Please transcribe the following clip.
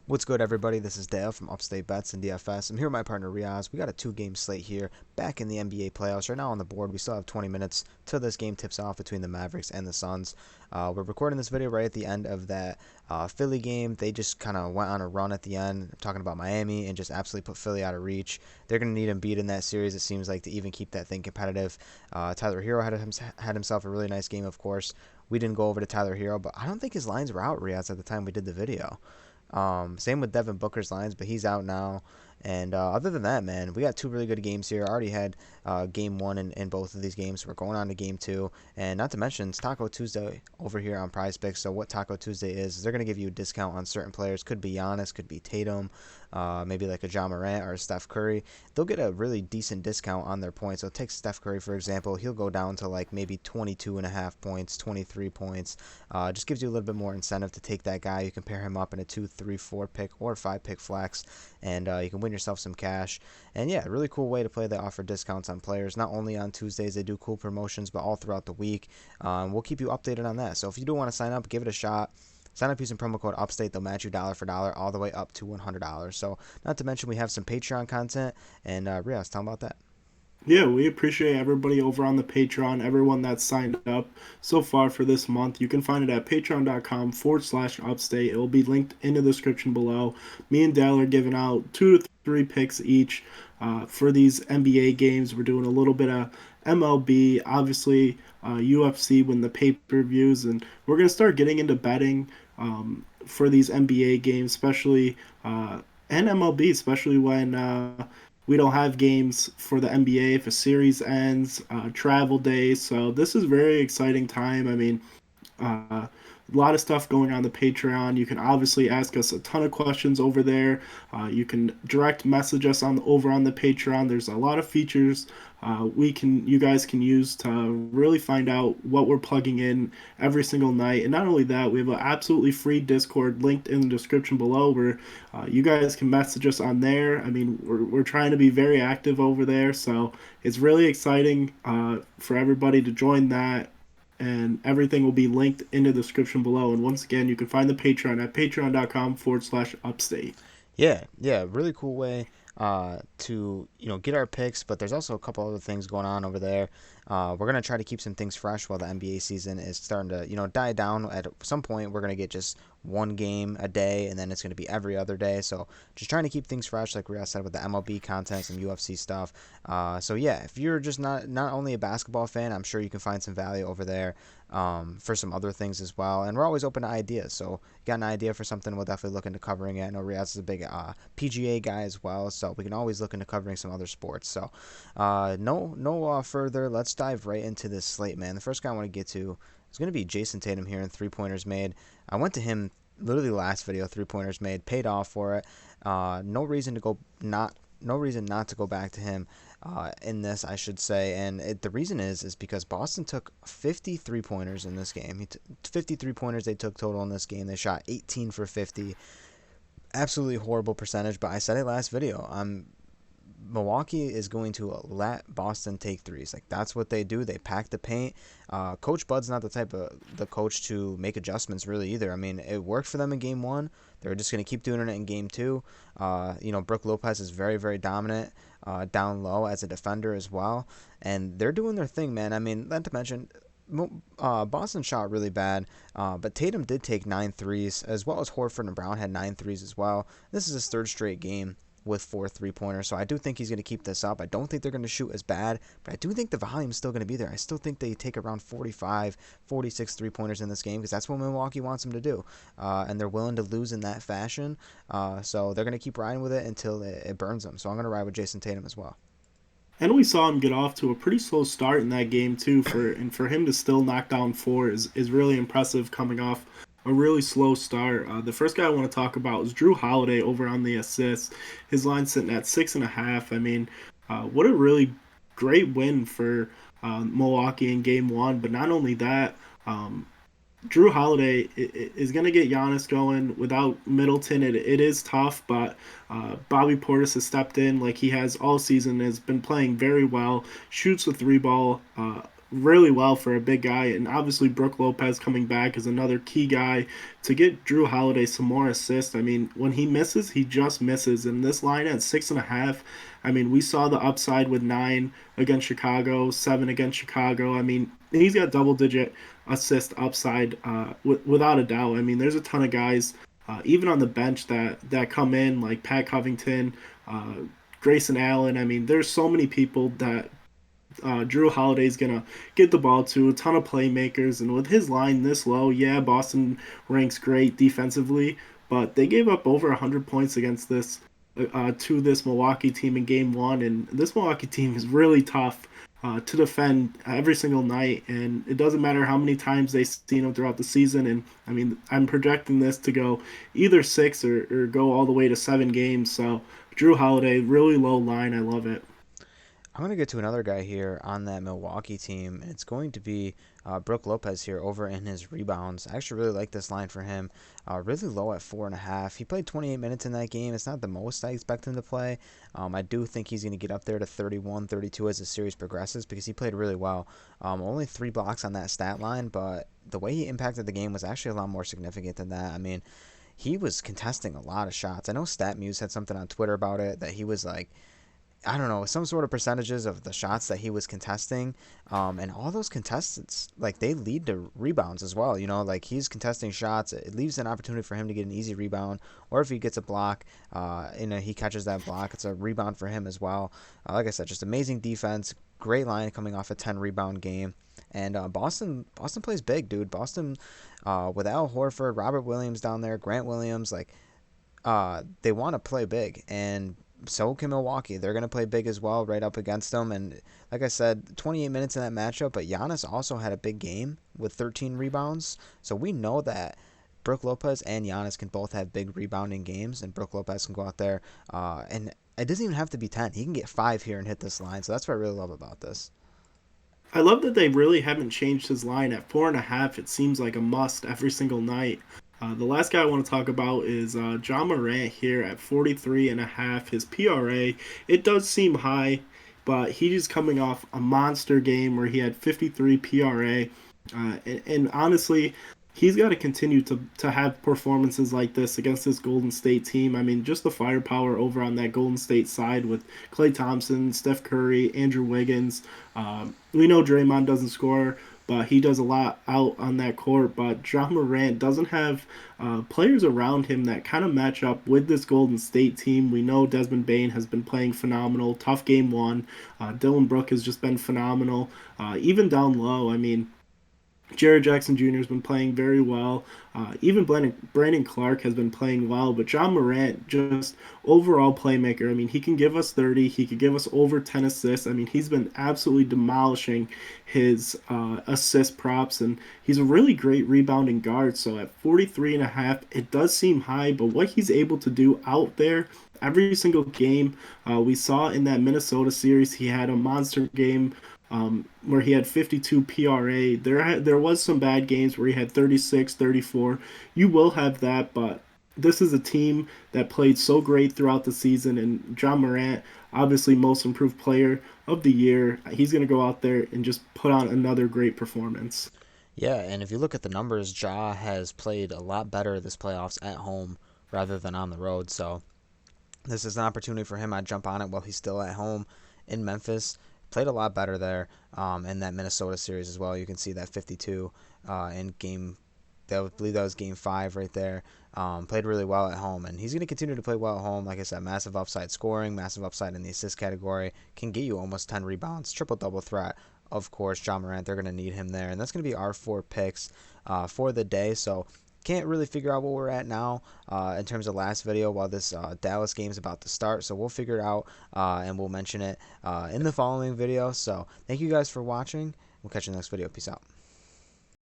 What's good, everybody? This is Dale from Upstate Bets and DFS. I'm here with my partner Reoz. We got a two-game slate here, back in the NBA playoffs. Right now on the board, we still have 20 minutes till this game tips off between the Mavericks and the Suns. We're recording this video right at the end of that Philly game. They just kind of went on a run at the end, I'm talking about Miami, and just absolutely put Philly out of reach. They're going to need Embiid in that series, it seems like, to even keep that thing competitive. Tyler Hero had himself a really nice game, of course. We didn't go over to Tyler Hero, but I don't think his lines were out, Reoz, at the time we did the video. Same with Devin Booker's lines, but he's out now. And other than that, man, we got two really good games here. I already had game one in both of these games. We're going on to game two. And not to mention, it's Taco Tuesday over here on Prize Picks. So what Taco Tuesday is they're going to give you a discount on certain players. Could be Giannis, could be Tatum, maybe like a Ja Morant or a Steph Curry. They'll get a really decent discount on their points. So take Steph Curry, for example. He'll go down to like maybe 22.5 points, 23 points. Just gives you a little bit more incentive to take that guy. You can pair him up in a 2, 3, 4 pick or 5 pick flex, and you can win yourself some cash. And yeah, really cool way to play. They offer discounts on players. Not only on Tuesdays, they do cool promotions, but all throughout the week. We'll keep you updated on that. So if you do want to sign up, give it a shot. Sign up using promo code UPSTATE. They'll match you dollar for dollar all the way up to $100. So not to mention we have some Patreon content. And Riaz, tell them about that. Yeah, we appreciate everybody over on the Patreon, everyone that's signed up so far for this month. You can find it at patreon.com/upstate. It will be linked in the description below. Me and Dale are giving out 2 to 3 picks each for these NBA games. We're doing a little bit of MLB, obviously UFC when the pay-per-views, and we're going to start getting into betting for these NBA games, especially and MLB, especially when we don't have games for the NBA if a series ends, travel days. So this is very exciting time. I mean, a lot of stuff going on the Patreon. You can obviously ask us a ton of questions over there. You can direct message us on over on the Patreon. There's a lot of features you guys can use to really find out what we're plugging in every single night. And not only that, we have an absolutely free Discord linked in the description below where you guys can message us on there. I mean, we're trying to be very active over there, so it's really exciting for everybody to join that, and everything will be linked in the description below. And once again, you can find the Patreon at patreon.com/upstate. Yeah, really cool way to get our picks, but there's also a couple other things going on over there. We're gonna try to keep some things fresh while the NBA season is starting to die down. At some point, we're gonna get just one game a day, and then it's gonna be every other day. So just trying to keep things fresh, like Rhea said, with the MLB content, some UFC stuff. So yeah, if you're just not only a basketball fan, I'm sure you can find some value over there for some other things as well. And we're always open to ideas. So got an idea for something, we'll definitely look into covering it. I know Riaz is a big PGA guy as well, so we can always look into covering some other sports. So no further. Let's dive right into this slate, man. The first guy I want to get to is going to be Jason Tatum here in three-pointers made. I went to him literally last video, three-pointers made, paid off for it. No reason not to go back to him in this, I should say. And the reason is because Boston took 50 three-pointers in this game. 50 three-pointers they took total in this game. They shot 18 for 50. Absolutely horrible percentage, but I said it last video. Milwaukee is going to let Boston take threes. Like, that's what they do. They pack the paint. Coach Bud's not the type of the coach to make adjustments really either. I mean, it worked for them in game one. They're just going to keep doing it in game two. Brook Lopez is very, very dominant down low as a defender as well. And they're doing their thing, man. I mean, not to mention, Boston shot really bad, but Tatum did take 9 threes, as well as Horford and Brown had 9 threes as well. This is his third straight game with 4 three-pointers, so I do think he's going to keep this up. I don't think they're going to shoot as bad, but I do think the volume is still going to be there. I still think they take around 45, 46 three-pointers in this game, because that's what Milwaukee wants them to do, and they're willing to lose in that fashion, so they're going to keep riding with it until it burns them. So I'm going to ride with Jason Tatum as well. And we saw him get off to a pretty slow start in that game too. For him to still knock down four is really impressive coming off a really slow start. The first guy I want to talk about is Drew Holiday over on the assists. His line sitting at 6.5. I mean, what a really great win for Milwaukee in Game One. But not only that, um, Drew Holiday is going to get Giannis going. Without Middleton, it is tough, but Bobby Portis has stepped in like he has all season, has been playing very well, shoots the three ball really well for a big guy. And obviously, Brook Lopez coming back is another key guy to get Drew Holiday some more assists. I mean, when he misses, he just misses. And this line at 6.5, I mean, we saw the upside with 9 against Chicago, 7 against Chicago. I mean, he's got double digit assist upside without a doubt. I mean, there's a ton of guys. Even on the bench that come in like Pat Covington, uh, Grayson Allen. I mean, there's so many people that Drew Holiday's gonna get the ball to, a ton of playmakers, and with his line this low, yeah, Boston ranks great defensively, but they gave up over 100 points against this to this Milwaukee team in Game One, and this Milwaukee team is really tough to defend every single night, and it doesn't matter how many times they've seen them throughout the season. And I mean, I'm projecting this to go either 6 or go all the way to 7 games. So Drew Holiday, really low line, I love it. I'm going to get to another guy here on that Milwaukee team, and it's going to be Brook Lopez here over in his rebounds. I actually really like this line for him. Really low at 4.5. He played 28 minutes in that game. It's not the most I expect him to play. I do think he's going to get up there to 31, 32 as the series progresses because he played really well. Only 3 blocks on that stat line, but the way he impacted the game was actually a lot more significant than that. I mean, he was contesting a lot of shots. I know StatMuse had something on Twitter about it that he was like, I don't know, some sort of percentages of the shots that he was contesting, and all those contestants, like, they lead to rebounds as well. You know, like, he's contesting shots. It leaves an opportunity for him to get an easy rebound, or if he gets a block, he catches that block, it's a rebound for him as well. Like I said, just amazing defense, great line coming off a 10 rebound game. And Boston plays big, dude. Boston, with Al Horford, Robert Williams down there, Grant Williams, like, they want to play big, and so can Milwaukee. They're going to play big as well, right up against them. And like I said, 28 minutes in that matchup, but Giannis also had a big game with 13 rebounds. So we know that Brook Lopez and Giannis can both have big rebounding games, and Brook Lopez can go out there, and it doesn't even have to be 10. He can get 5 here and hit this line. So that's what I really love about this. I love that they really haven't changed his line at 4.5. It seems like a must every single night. The last guy I want to talk about is John Morant here at 43.5. His PRA, it does seem high, but he's coming off a monster game where he had 53 PRA. And honestly, he's got to continue to have performances like this against this Golden State team. I mean, just the firepower over on that Golden State side with Klay Thompson, Steph Curry, Andrew Wiggins. We know Draymond doesn't score, but he does a lot out on that court. But John Morant doesn't have players around him that kind of match up with this Golden State team. We know Desmond Bain has been playing phenomenal. Tough game one. Dylan Brooke has just been phenomenal. Even down low, I mean, Jared Jackson Jr. has been playing very well. Even Brandon Clark has been playing well. But John Morant, just overall playmaker. I mean, he can give us 30. He could give us over 10 assists. I mean, he's been absolutely demolishing his assist props. And he's a really great rebounding guard. So at 43.5, it does seem high. But what he's able to do out there every single game, we saw in that Minnesota series, he had a monster game where he had 52 PRA. There was some bad games where he had 36, 34. You will have that, but this is a team that played so great throughout the season, and John Morant, obviously most improved player of the year, he's going to go out there and just put on another great performance. Yeah, and if you look at the numbers, Ja has played a lot better this playoffs at home rather than on the road. So this is an opportunity for him. I'd jump on it while he's still at home in Memphis. Played a lot better there in that Minnesota series as well. You can see that 52 in game, I believe that was game 5 right there. Played really well at home, and he's going to continue to play well at home. Like I said, massive upside scoring, massive upside in the assist category. Can get you almost 10 rebounds, triple-double threat. Of course, John Morant, they're going to need him there. And that's going to be our 4 picks for the day. So can't really figure out where we're at now in terms of last video while this Dallas game is about to start. So we'll figure it out and we'll mention it in the following video. So thank you guys for watching. We'll catch you in the next video. Peace out.